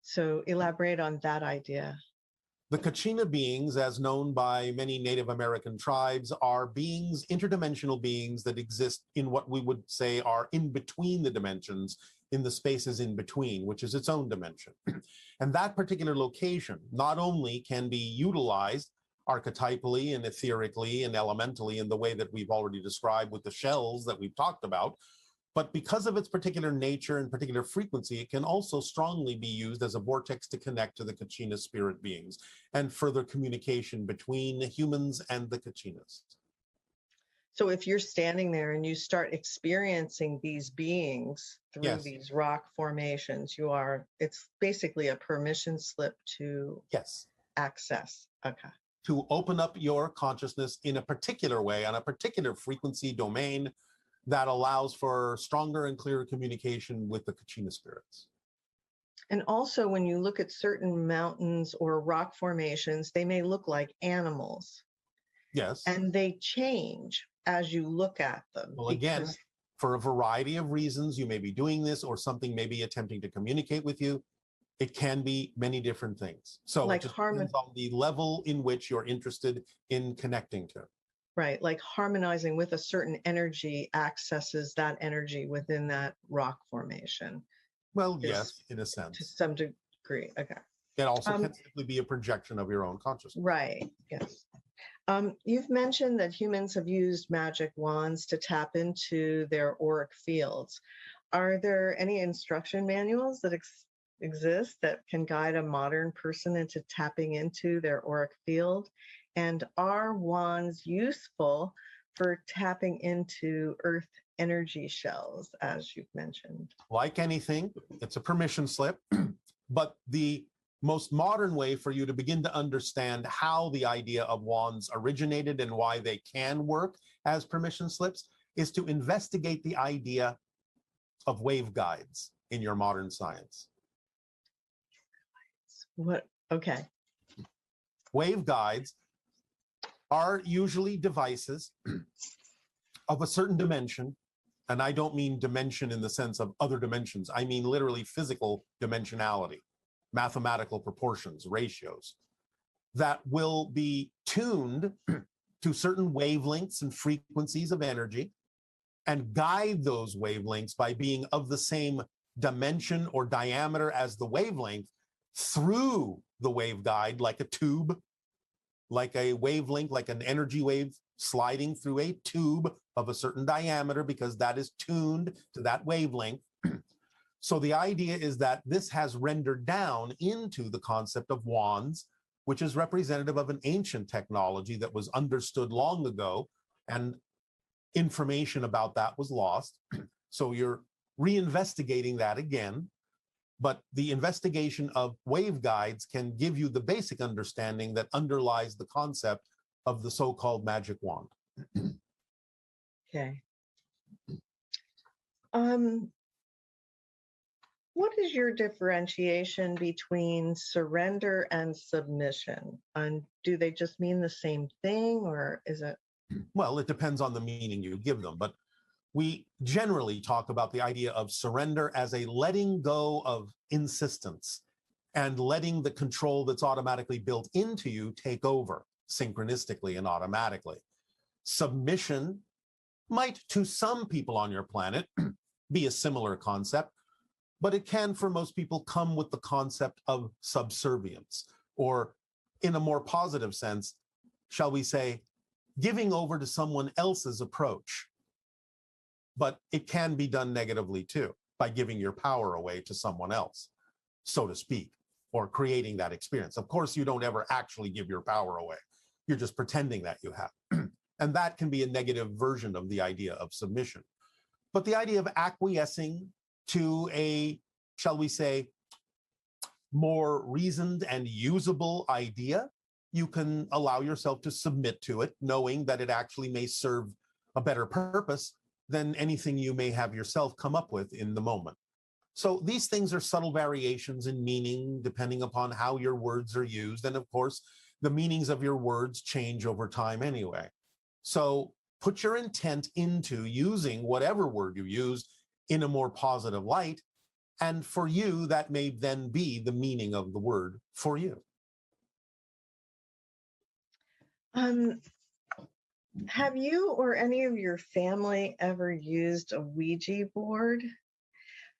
Speaker 2: So elaborate on that idea.
Speaker 1: The Kachina beings, as known by many Native American tribes, are beings, interdimensional beings that exist in what we would say are in between the dimensions, in the spaces in between, which is its own dimension. And that particular location not only can be utilized archetypally and etherically and elementally in the way that we've already described with the shells that we've talked about, but because of its particular nature and particular frequency, it can also strongly be used as a vortex to connect to the Kachina spirit beings and further communication between the humans and the Kachinas.
Speaker 2: So if you're standing there and you start experiencing these beings through
Speaker 1: Yes.
Speaker 2: these rock formations, it's basically a permission slip to
Speaker 1: Yes.
Speaker 2: access. Okay.
Speaker 1: To open up your consciousness in a particular way, on a particular frequency domain that allows for stronger and clearer communication with the Kachina spirits.
Speaker 2: And also, when you look at certain mountains or rock formations, they may look like animals.
Speaker 1: Yes.
Speaker 2: And they change as you look at them.
Speaker 1: Well, again, for a variety of reasons, you may be doing this, or something may be attempting to communicate with you. It can be many different things. So
Speaker 2: like
Speaker 1: it just depends on the level in which you're interested in connecting to.
Speaker 2: Right, like harmonizing with a certain energy accesses that energy within that rock formation.
Speaker 1: Well, yes, in a sense.
Speaker 2: To some degree, okay.
Speaker 1: It also can simply be a projection of your own consciousness.
Speaker 2: Right, yes. You've mentioned that humans have used magic wands to tap into their auric fields. Are there any instruction manuals that exist that can guide a modern person into tapping into their auric field? And are wands useful for tapping into earth energy shells, as you've mentioned?
Speaker 1: Like anything, it's a permission slip, but the most modern way for you to begin to understand how the idea of wands originated and why they can work as permission slips is to investigate the idea of waveguides in your modern science.
Speaker 2: What? Okay.
Speaker 1: Waveguides are usually devices of a certain dimension, and I don't mean dimension in the sense of other dimensions. I mean literally physical dimensionality, mathematical proportions, ratios, that will be tuned to certain wavelengths and frequencies of energy and guide those wavelengths by being of the same dimension or diameter as the wavelength through the waveguide, like a tube, like a wavelength, like an energy wave sliding through a tube of a certain diameter, because that is tuned to that wavelength. So the idea is that this has rendered down into the concept of wands, which is representative of an ancient technology that was understood long ago, and information about that was lost. So you're reinvestigating that again. But the investigation of waveguides can give you the basic understanding that underlies the concept of the so-called magic wand.
Speaker 2: Okay. What is your differentiation between surrender and submission? And do they just mean the same thing, or is it?
Speaker 1: Well, it depends on the meaning you give them, but we generally talk about the idea of surrender as a letting go of insistence and letting the control that's automatically built into you take over synchronistically and automatically. Submission might, to some people on your planet, be a similar concept, but it can, for most people, come with the concept of subservience, or in a more positive sense, shall we say, giving over to someone else's approach. But it can be done negatively too, by giving your power away to someone else, so to speak, or creating that experience. Of course, you don't ever actually give your power away. You're just pretending that you have. And that can be a negative version of the idea of submission. But the idea of acquiescing to a, shall we say, more reasoned and usable idea, you can allow yourself to submit to it, knowing that it actually may serve a better purpose than anything you may have yourself come up with in the moment. So these things are subtle variations in meaning depending upon how your words are used. And of course, the meanings of your words change over time anyway. So put your intent into using whatever word you use in a more positive light. And for you, that may then be the meaning of the word for you.
Speaker 2: Have you or any of your family ever used a Ouija board?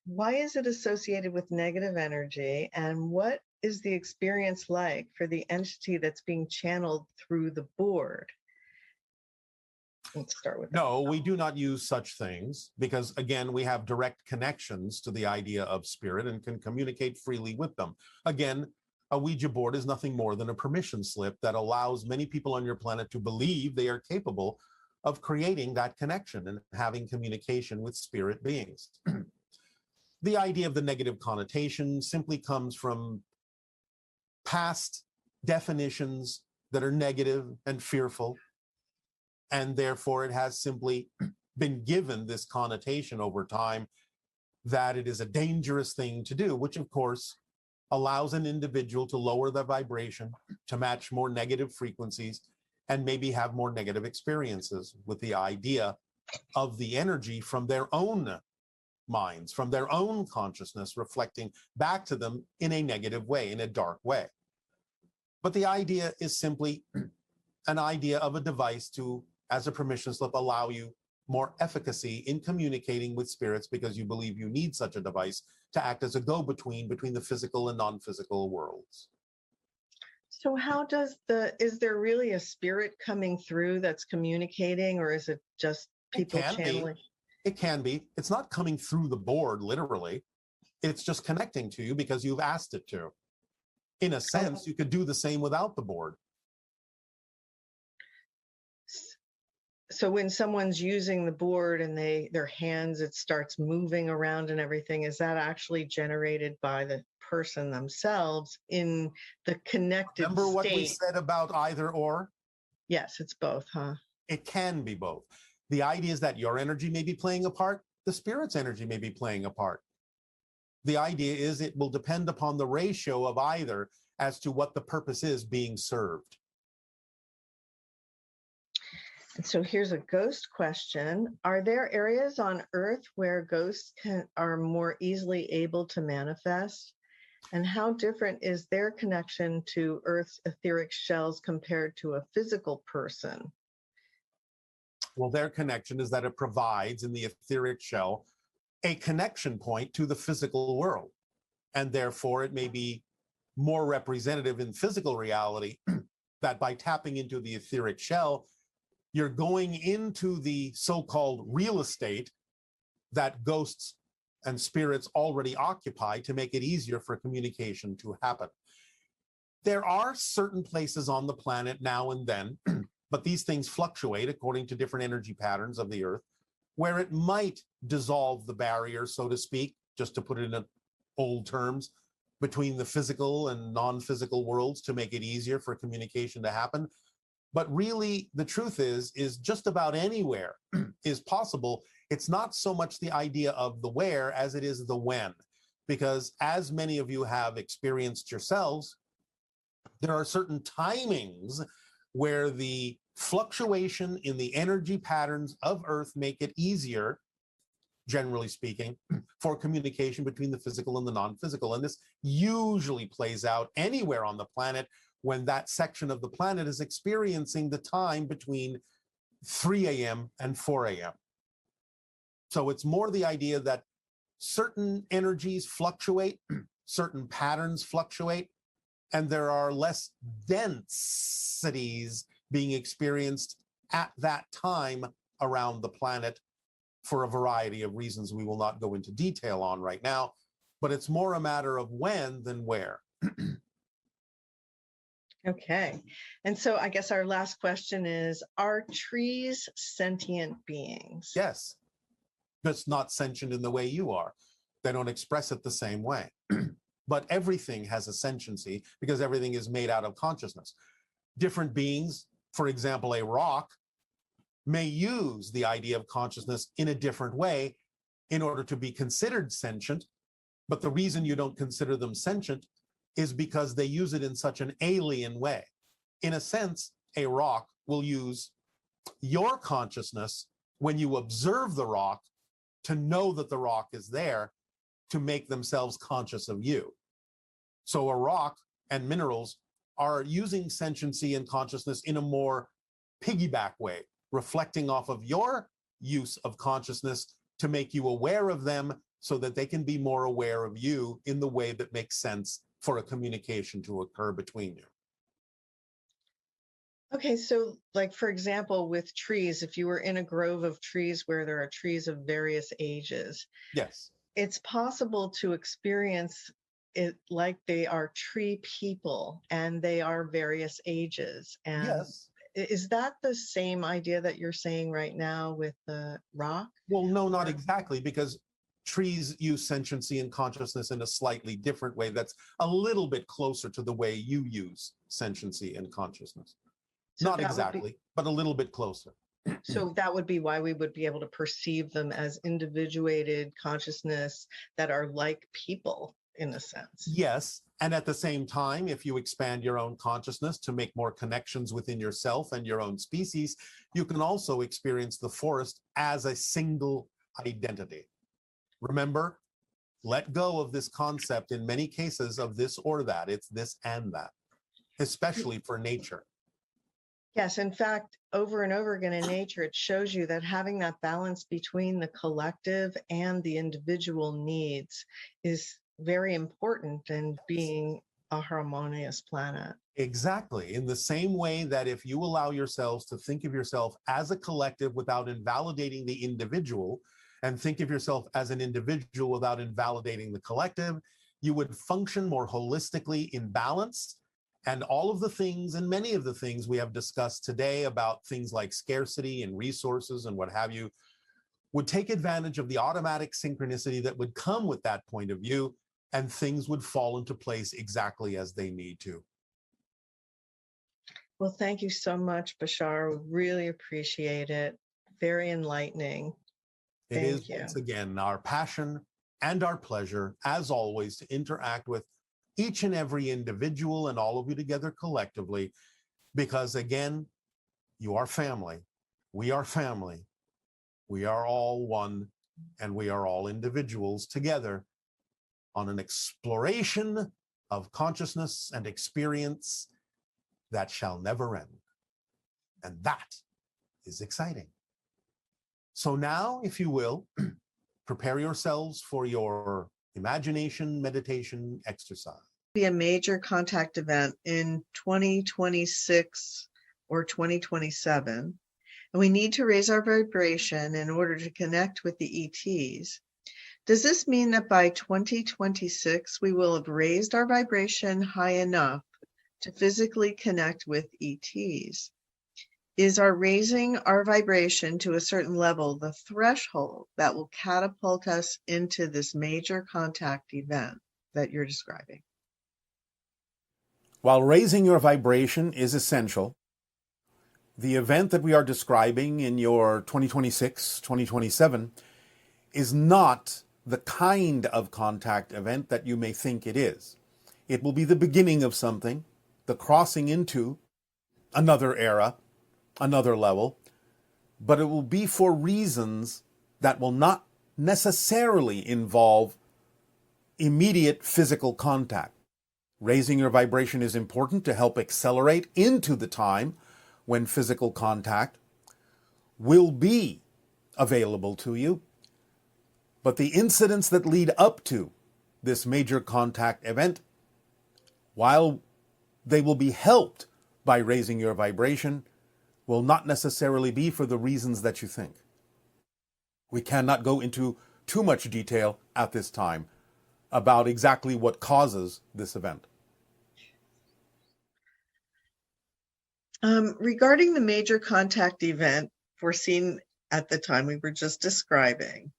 Speaker 2: Why is it associated with negative energy? And what is the experience like for the entity that's being channeled through the board? Let's start with that.
Speaker 1: No, we do not use such things because, again, we have direct connections to the idea of spirit and can communicate freely with them. Again, a Ouija board is nothing more than a permission slip that allows many people on your planet to believe they are capable of creating that connection and having communication with spirit beings. The idea of the negative connotation simply comes from past definitions that are negative and fearful, and therefore it has simply been given this connotation over time that it is a dangerous thing to do, which of course allows an individual to lower their vibration to match more negative frequencies and maybe have more negative experiences with the idea of the energy from their own minds, from their own consciousness reflecting back to them in a negative way, in a dark way. But the idea is simply an idea of a device to, as a permission slip, allow you more efficacy in communicating with spirits because you believe you need such a device to act as a go-between between the physical and non-physical worlds.
Speaker 2: So how does is there really a spirit coming through that's communicating, or is it just people channeling?
Speaker 1: It can be. It's not coming through the board, literally. It's just connecting to you because you've asked it to. In a sense, you could do the same without the board.
Speaker 2: So when someone's using the board and their hands, it starts moving around and everything, is that actually generated by the person themselves in the connected
Speaker 1: Remember what we
Speaker 2: state?
Speaker 1: said about either or?
Speaker 2: Yes, it's both, huh?
Speaker 1: It can be both. The idea is that your energy may be playing a part, the spirit's energy may be playing a part. The idea is it will depend upon the ratio of either as to what the purpose is being served.
Speaker 2: And so here's a ghost question. Are there areas on Earth where ghosts are more easily able to manifest? And how different is their connection to Earth's etheric shells compared to a physical person?
Speaker 1: Well, their connection is that it provides in the etheric shell a connection point to the physical world. And therefore, it may be more representative in physical reality that by tapping into the etheric shell, you're going into the so-called real estate that ghosts and spirits already occupy to make it easier for communication to happen. There are certain places on the planet now and then, but these things fluctuate according to different energy patterns of the Earth, where it might dissolve the barrier, so to speak, just to put it in old terms, between the physical and non-physical worlds to make it easier for communication to happen. But really, the truth is just about anywhere is possible. It's not so much the idea of the where as it is the when, because as many of you have experienced yourselves, there are certain timings where the fluctuation in the energy patterns of Earth make it easier, generally speaking, for communication between the physical and the non-physical. And this usually plays out anywhere on the planet when that section of the planet is experiencing the time between 3 a.m. and 4 a.m. So it's more the idea that certain energies fluctuate, certain patterns fluctuate, and there are less densities being experienced at that time around the planet for a variety of reasons we will not go into detail on right now, but it's more a matter of when than where.
Speaker 2: Okay. And so I guess our last question is, are trees sentient beings?
Speaker 1: Yes, just not sentient in the way you are. They don't express it the same way. But everything has a sentiency because everything is made out of consciousness. Different beings, for example, a rock, may use the idea of consciousness in a different way in order to be considered sentient. But the reason you don't consider them sentient is because they use it in such an alien way. In a sense, a rock will use your consciousness when you observe the rock to know that the rock is there, to make themselves conscious of you. So a rock and minerals are using sentiency and consciousness in a more piggyback way, reflecting off of your use of consciousness to make you aware of them so that they can be more aware of you in the way that makes sense for a communication to occur between you.
Speaker 2: Okay, so like, for example, with trees, if you were in a grove of trees where there are trees of various ages,
Speaker 1: Yes.
Speaker 2: it's possible to experience it like they are tree people and they are various ages. And
Speaker 1: Yes.
Speaker 2: Is that the same idea that you're saying right now with the rock?
Speaker 1: Well, no, not exactly, because trees use sentiency and consciousness in a slightly different way that's a little bit closer to the way you use sentiency and consciousness.
Speaker 2: So
Speaker 1: Not
Speaker 2: that would be-
Speaker 1: exactly, but a little bit closer.
Speaker 2: So that would be why we would be able to perceive them as individuated consciousness that are like people in a sense.
Speaker 1: Yes. And at the same time, if you expand your own consciousness to make more connections within yourself and your own species, you can also experience the forest as a single identity. Remember, let go of this concept in many cases of this or that. It's this and that, especially for nature.
Speaker 2: Yes, in fact, over and over again in nature, it shows you that having that balance between the collective and the individual needs is very important in being a harmonious planet.
Speaker 1: Exactly. In the same way that if you allow yourselves to think of yourself as a collective without invalidating the individual, and think of yourself as an individual without invalidating the collective, you would function more holistically in balance. And all of the things and many of the things we have discussed today about things like scarcity and resources and what have you would take advantage of the automatic synchronicity that would come with that point of view, and things would fall into place exactly as they need to.
Speaker 2: Well, thank you so much, Bashar. We really appreciate it. Very enlightening.
Speaker 1: It is,
Speaker 2: Thank you.
Speaker 1: once again, our passion and our pleasure, as always, to interact with each and every individual and all of you together collectively, because again, you are family. We are family. We are all one, and we are all individuals together on an exploration of consciousness and experience that shall never end. And that is exciting. So now, if you will, prepare yourselves for your imagination meditation exercise.
Speaker 2: Be a major contact event in 2026 or 2027. And we need to raise our vibration in order to connect with the ETs. Does this mean that by 2026, we will have raised our vibration high enough to physically connect with ETs? Is our raising our vibration to a certain level the threshold that will catapult us into this major contact event that you're describing?
Speaker 1: While raising your vibration is essential, the event that we are describing in your 2026, 2027 is not the kind of contact event that you may think it is. It will be the beginning of something, the crossing into another era, another level, but it will be for reasons that will not necessarily involve immediate physical contact. Raising your vibration is important to help accelerate into the time when physical contact will be available to you. But the incidents that lead up to this major contact event, while they will be helped by raising your vibration, will not necessarily be for the reasons that you think. We cannot go into too much detail at this time about exactly what causes this event.
Speaker 2: Regarding the major contact event foreseen at the time we were just describing,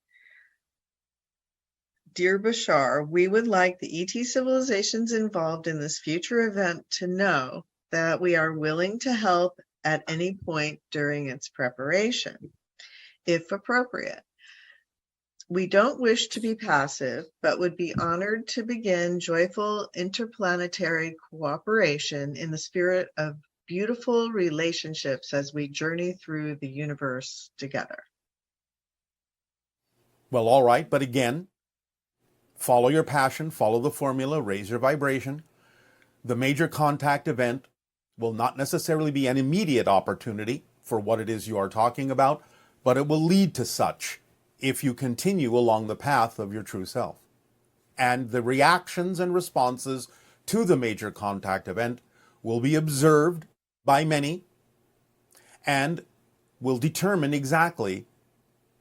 Speaker 2: dear Bashar, we would like the ET civilizations involved in this future event to know that we are willing to help at any point during its preparation, if appropriate. We don't wish to be passive, but would be honored to begin joyful interplanetary cooperation in the spirit of beautiful relationships as we journey through the universe together.
Speaker 1: Well, all right, but again, follow your passion, follow the formula, raise your vibration. The major contact event will not necessarily be an immediate opportunity for what it is you are talking about, but it will lead to such if you continue along the path of your true self. And the reactions and responses to the major contact event will be observed by many and will determine exactly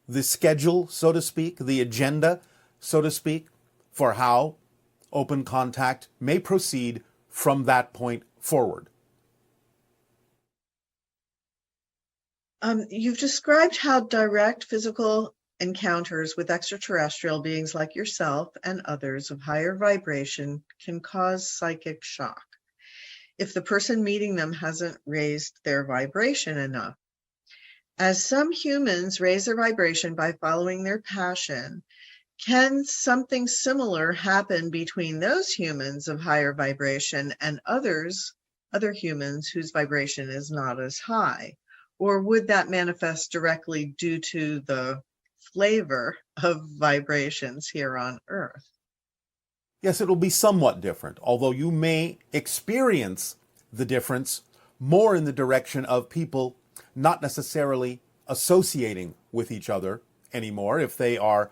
Speaker 1: the schedule, so to speak, the agenda, so to speak, for how open contact may proceed from that point forward.
Speaker 2: You've described how direct physical encounters with extraterrestrial beings like yourself and others of higher vibration can cause psychic shock if the person meeting them hasn't raised their vibration enough. As some humans raise their vibration by following their passion, can something similar happen between those humans of higher vibration and other humans whose vibration is not as high? Or would that manifest directly due to the flavor of vibrations here on Earth?
Speaker 1: Yes, it'll be somewhat different, although you may experience the difference more in the direction of people not necessarily associating with each other anymore if they are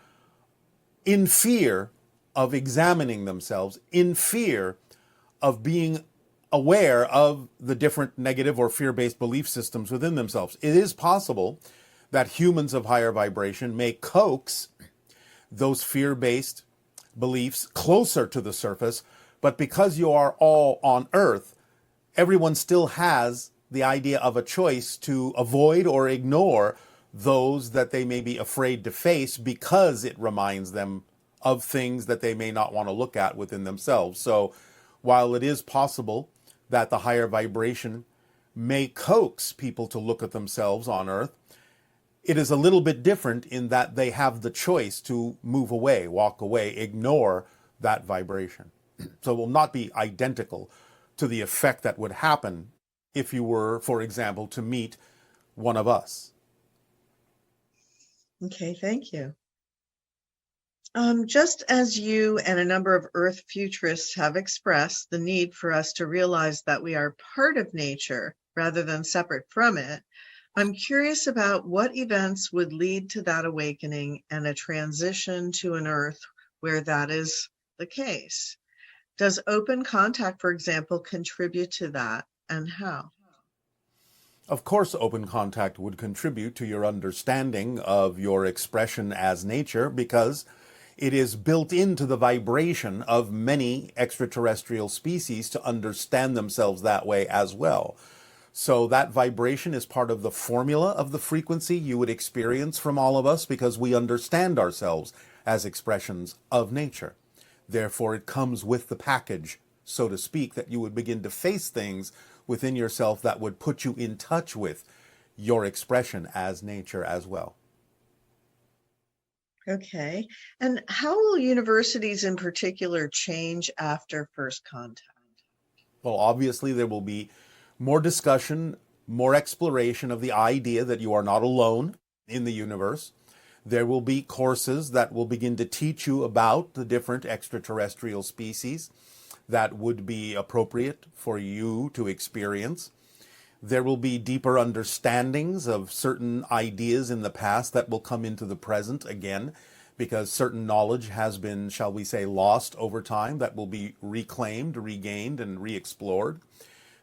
Speaker 1: in fear of examining themselves, in fear of being aware of the different negative or fear-based belief systems within themselves. It is possible that humans of higher vibration may coax those fear-based beliefs closer to the surface, but because you are all on Earth, everyone still has the idea of a choice to avoid or ignore those that they may be afraid to face because it reminds them of things that they may not want to look at within themselves. So while it is possible that the higher vibration may coax people to look at themselves on Earth, it is a little bit different in that they have the choice to move away, walk away, ignore that vibration. So it will not be identical to the effect that would happen if you were, for example, to meet one of us.
Speaker 2: Okay, thank you. Just as you and a number of Earth futurists have expressed the need for us to realize that we are part of nature rather than separate from it, I'm curious about what events would lead to that awakening and a transition to an Earth where that is the case. Does open contact, for example, contribute to that, and how?
Speaker 1: Of course, open contact would contribute to your understanding of your expression as nature because it is built into the vibration of many extraterrestrial species to understand themselves that way as well. So that vibration is part of the formula of the frequency you would experience from all of us because we understand ourselves as expressions of nature. Therefore, it comes with the package, so to speak, that you would begin to face things within yourself that would put you in touch with your expression as nature as well.
Speaker 2: Okay. And how will universities in particular change after first contact?
Speaker 1: Well, obviously, there will be more discussion, more exploration of the idea that you are not alone in the universe. There will be courses that will begin to teach you about the different extraterrestrial species that would be appropriate for you to experience. There will be deeper understandings of certain ideas in the past that will come into the present again, because certain knowledge has been, shall we say, lost over time that will be reclaimed, regained, and re-explored.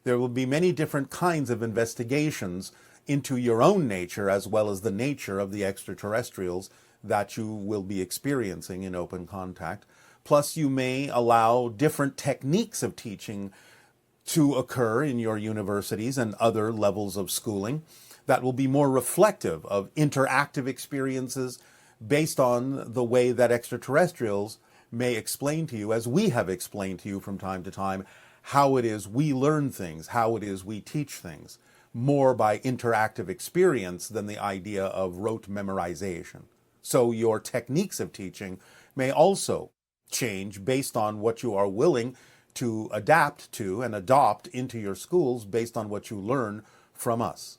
Speaker 1: There will be many different kinds of investigations into your own nature as well as the nature of the extraterrestrials that you will be experiencing in open contact. Plus, you may allow different techniques of teaching to occur in your universities and other levels of schooling that will be more reflective of interactive experiences based on the way that extraterrestrials may explain to you, as we have explained to you from time to time, how it is we learn things, how it is we teach things, more by interactive experience than the idea of rote memorization. So your techniques of teaching may also change based on what you are willing to adapt to and adopt into your schools based on what you learn from us.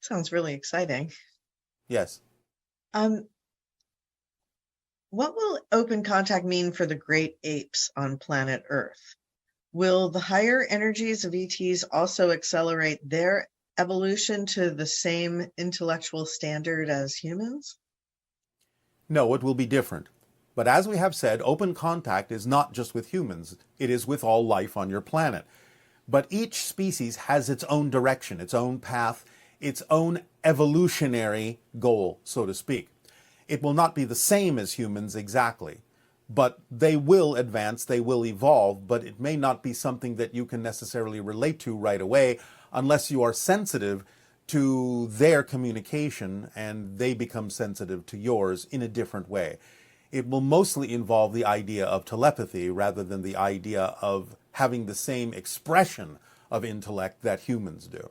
Speaker 2: Sounds really exciting.
Speaker 1: Yes.
Speaker 2: What will open contact mean for the great apes on planet Earth? Will the higher energies of ETs also accelerate their evolution to the same intellectual standard as humans?
Speaker 1: No, it will be different. But as we have said, open contact is not just with humans, it is with all life on your planet. But each species has its own direction, its own path, its own evolutionary goal, so to speak. It will not be the same as humans exactly, but they will advance, they will evolve, but it may not be something that you can necessarily relate to right away unless you are sensitive to their communication and they become sensitive to yours in a different way. It will mostly involve the idea of telepathy rather than the idea of having the same expression of intellect that humans do.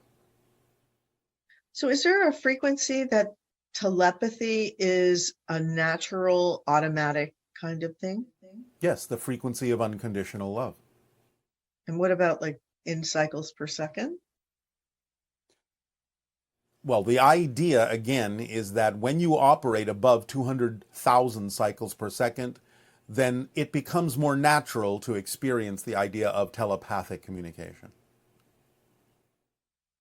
Speaker 2: So is there a frequency that telepathy is a natural, automatic kind of thing?
Speaker 1: Yes, the frequency of unconditional love.
Speaker 2: And what about like in cycles per second?
Speaker 1: Well, the idea, again, is that when you operate above 200,000 cycles per second, then it becomes more natural to experience the idea of telepathic communication.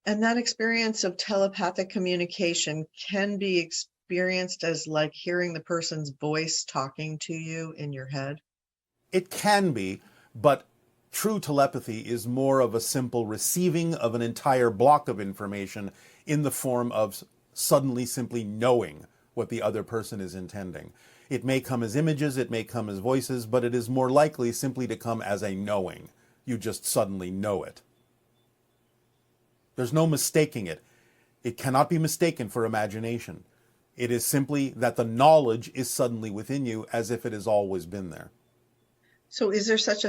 Speaker 2: And that experience of telepathic communication can be experienced as like hearing the person's voice talking to you in your head.
Speaker 1: It can be, but true telepathy is more of a simple receiving of an entire block of information in the form of suddenly simply knowing what the other person is intending. It may come as images, it may come as voices, but it is more likely simply to come as a knowing. You just suddenly know it. There's no mistaking it. It cannot be mistaken for imagination. It is simply that the knowledge is suddenly within you as if it has always been there.
Speaker 2: So is there such a